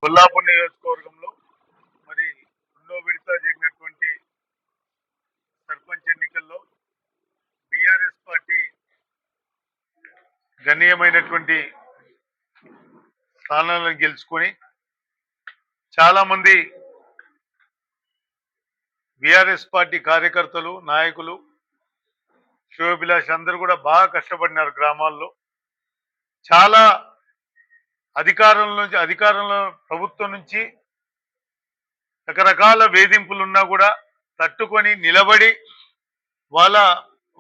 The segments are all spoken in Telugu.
కొల్లాపూర్ నియోజకవర్గంలో మరి రెండో విడత జరిగినటువంటి సర్పంచ్ ఎన్నికల్లో బీఆర్ఎస్ పార్టీ గణనీయమైనటువంటి స్థానాలను గెలుచుకొని చాలా మంది బీఆర్ఎస్ పార్టీ కార్యకర్తలు, నాయకులు, శ్రేయోభిలాషి అందరూ కూడా బాగా కష్టపడినారు. గ్రామాల్లో చాలా అధికారంలో ప్రభుత్వం నుంచి రకరకాల వేధింపులున్నా కూడా తట్టుకొని నిలబడి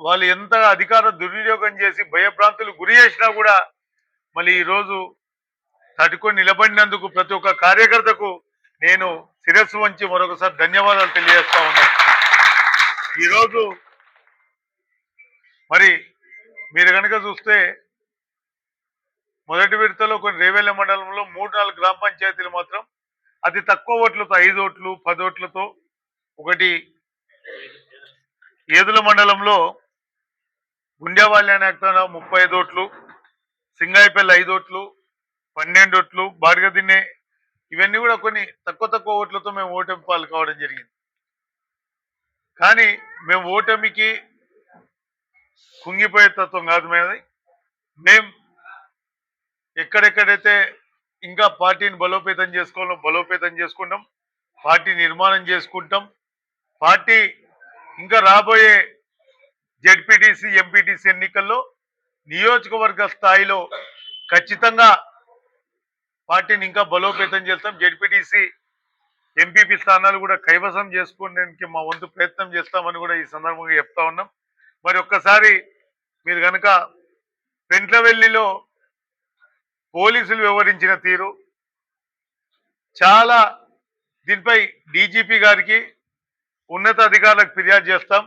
వాళ్ళు ఎంత అధికార దుర్వినియోగం చేసి భయభ్రాంతులు గురి చేసినా కూడా మళ్ళీ ఈరోజు తట్టుకొని నిలబడినందుకు ప్రతి ఒక్క కార్యకర్తకు నేను శిరస్సు వంచి మరొకసారి ధన్యవాదాలు తెలియజేస్తా ఉన్నాను. ఈరోజు మరి మీరు కనుక చూస్తే మొదటి విడతలో కొన్ని రేవెల్ల మండలంలో 3-4 గ్రామ పంచాయతీలు మాత్రం అతి తక్కువ ఓట్లతో 5 ఓట్లు 10 ఓట్లతో, ఒకటి ఏదుల మండలంలో గుండెవాళ్ళ అనే 35 ఓట్లు, సింగాయిపల్లి 5 ఓట్లు, 12 ఓట్లు, బాడిగదిన్నె, ఇవన్నీ కూడా కొన్ని తక్కువ ఓట్లతో మేము ఓటమి పాలు కావడం జరిగింది. కానీ మేము ఓటమికి కుంగిపోయే తత్వం కాదు. మేము ఎక్కడెక్కడైతే ఇంకా పార్టీని బలోపేతం చేసుకోవాలో బలోపేతం చేసుకుంటాం, పార్టీ నిర్మాణం చేసుకుంటాం. పార్టీ ఇంకా రాబోయే జెడ్పీటీసీ, ఎంపీటీసీ ఎన్నికల్లో నియోజకవర్గ స్థాయిలో ఖచ్చితంగా పార్టీని ఇంకా బలోపేతం చేస్తాం. జెడ్పీటీసీ, ఎంపీపీ స్థానాలు కూడా కైవసం చేసుకోవడానికి మా వంతు ప్రయత్నం చేస్తామని కూడా ఈ సందర్భంగా చెప్తా ఉన్నాం. మరి ఒక్కసారి మీరు కనుక పెంట్లవెల్లిలో పోలీసులు వ్యవహరించిన తీరు చాలా, దీనిపై డీజీపీ గారికి, ఉన్నత అధికారులకు ఫిర్యాదు చేస్తాం.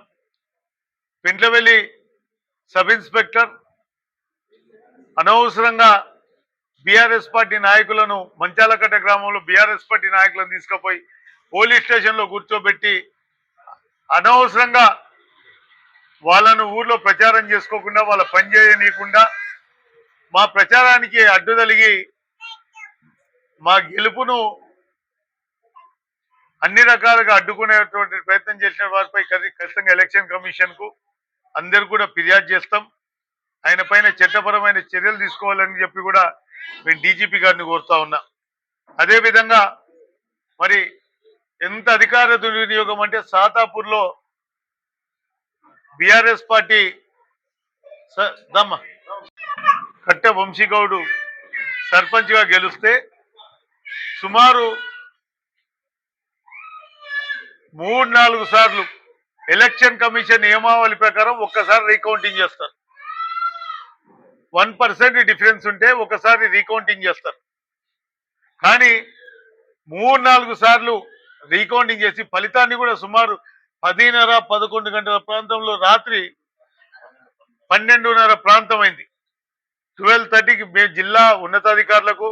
పెంట్లవెల్లి సబ్ ఇన్స్పెక్టర్ అనవసరంగా బీఆర్ఎస్ పార్టీ నాయకులను, మంచాలకట్ట గ్రామంలో బీఆర్ఎస్ పార్టీ నాయకులను తీసుకుపోయి పోలీస్ స్టేషన్లో కూర్చోబెట్టి అనవసరంగా వాళ్ళను ఊర్లో ప్రచారం చేసుకోకుండా, వాళ్ళ పని చేయనీయకుండా, మా ప్రచారానికి అడ్డుదలిగి మా గెలుపును అన్ని రకాలుగా అడ్డుకునేటువంటి ప్రయత్నం చేసిన వారిపై ఖచ్చితంగా ఎలక్షన్ కమిషన్కు అందరూ కూడా ఫిర్యాదు చేస్తాం. ఆయన పైన చట్టపరమైన చర్యలు తీసుకోవాలని చెప్పి కూడా మేము డీజీపీ గారిని కోరుతా ఉన్నా. అదేవిధంగా మరి ఎంత అధికార దుర్వినియోగం అంటే, సాతాపూర్లో బీఆర్ఎస్ పార్టీ కట్టె వంశీగౌడు సర్పంచ్గా గెలిస్తే సుమారు 3-4 సార్లు ఎలక్షన్ కమిషన్ నియమావళి ప్రకారం ఒక్కసారి రీకౌంటింగ్ చేస్తారు. 1% డిఫరెన్స్ ఉంటే ఒకసారి రీకౌంటింగ్ చేస్తారు. కానీ 3-4 సార్లు రీకౌంటింగ్ చేసి ఫలితాన్ని కూడా సుమారు 10:30-11 గంటల ప్రాంతంలో, రాత్రి 12:30 ప్రాంతం అయింది. 12:30కి మేము జిల్లా ఉన్నతాధికారులకు,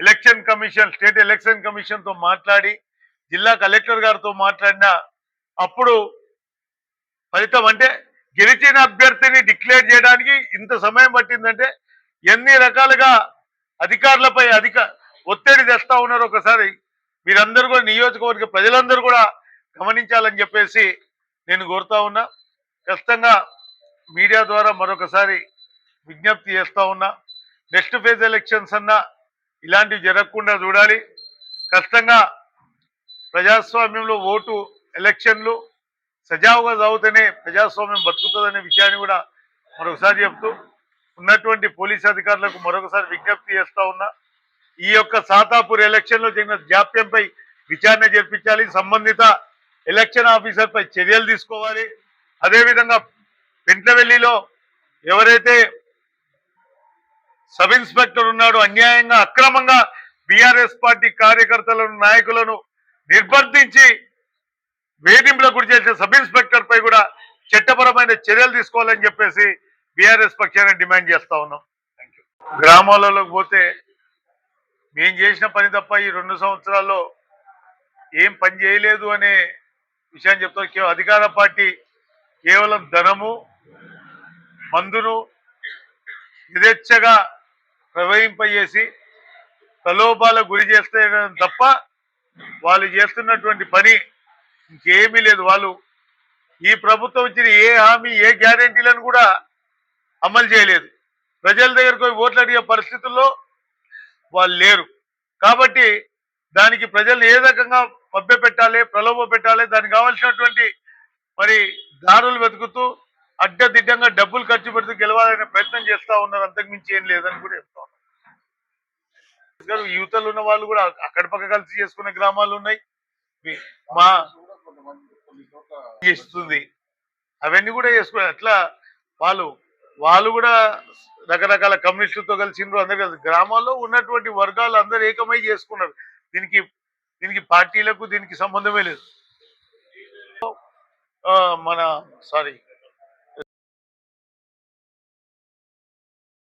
ఎలక్షన్ కమిషన్, స్టేట్ ఎలక్షన్ కమిషన్తో మాట్లాడి, జిల్లా కలెక్టర్ గారితో మాట్లాడినా అప్పుడు ఫలితం అంటే గెలిచిన అభ్యర్థిని డిక్లేర్ చేయడానికి ఇంత సమయం పట్టిందంటే ఎన్ని రకాలుగా అధికారులపై ఒత్తిడి తెస్తా ఉన్నారు. ఒకసారి మీరందరూ కూడా, నియోజకవర్గ ప్రజలందరూ కూడా గమనించాలని చెప్పేసి నేను కోరుతా ఉన్నా. ఖచ్చితంగా మీడియా ద్వారా మరొకసారి విజ్ఞప్తి చేస్తా ఉన్నా. నెక్స్ట్ ఫేజ్ ఎలక్షన్స్ అన్నా ఇలాంటివి జరగకుండా చూడాలి. ఖచ్చితంగా ప్రజాస్వామ్యంలో ఓటు, ఎలక్షన్లు సజావుగా సాగుతూనే ప్రజాస్వామ్యం బతుకుతుందనే విషయాన్ని కూడా మరొకసారి చెప్తూ, ఉన్నటువంటి పోలీస్ అధికారులకు మరొకసారి విజ్ఞప్తి చేస్తా ఉన్నా. ఈ యొక్క సాతాపూర్ ఎలక్షన్లో జరిగిన జాప్యంపై విచారణ జరిపించాలి. సంబంధిత ఎలక్షన్ ఆఫీసర్పై చర్యలు తీసుకోవాలి. అదేవిధంగా పెంట్లవెల్లిలో ఎవరైతే సబ్ ఇన్స్పెక్టర్ ఉన్నాడో అన్యాయంగా అక్రమంగా బీఆర్ఎస్ పార్టీ కార్యకర్తలను నాయకులను నిర్బంధించి వేధింపులకు గురి చేసే సబ్ ఇన్స్పెక్టర్ పై కూడా చట్టపరమైన చర్యలు తీసుకోవాలని చెప్పేసి బీఆర్ఎస్ పక్షాన డిమాండ్ చేస్తా ఉన్నాం. గ్రామాలలోకి పోతే మేం చేసిన పని తప్ప ఈ 2 సంవత్సరాల్లో ఏం పని చేయలేదు అనే విషయాన్ని చెప్తారు. అధికార పార్టీ కేవలం ధనము మందును యథేచ్ఛగా ప్రవహింపజేసి ప్రలోభాలకు గురి చేస్తే తప్ప వాళ్ళు చేస్తున్నటువంటి పని ఇంకేమీ లేదు. వాళ్ళు ఈ ప్రభుత్వం ఇచ్చిన ఏ హామీ ఏ గ్యారెంటీలను కూడా అమలు చేయలేదు. ప్రజల దగ్గరకు పోయి ఓట్లు అడిగే పరిస్థితుల్లో వాళ్ళు లేరు. కాబట్టి దానికి ప్రజల్ని ఏ రకంగా మభ్యపెట్టాలి, ప్రలోభ పెట్టాలి, దానికి కావాల్సినటువంటి మరి దారులు వెతుకుతూ అడ్డదిడ్డంగా డబ్బులు ఖర్చు పెడుతూ గెలవాలనే ప్రయత్నం చేస్తా ఉన్నారు. అంతకుమించి ఏం లేదని కూడా చెప్తా ఉన్నారు. యువతలు ఉన్న వాళ్ళు కూడా అక్కడ పక్క కలిసి చేసుకునే గ్రామాలు ఉన్నాయి. మా ఇస్తుంది అవన్నీ కూడా చేసుకున్నారు. అట్లా వాళ్ళు కూడా రకరకాల కమ్యూనిస్టులతో కలిసిండ్రు. అందరు కలిసి గ్రామాల్లో ఉన్నటువంటి వర్గాలు అందరూ ఏకమై చేసుకున్నారు. దీనికి పార్టీలకు దీనికి సంబంధమే లేదు. మన సారీ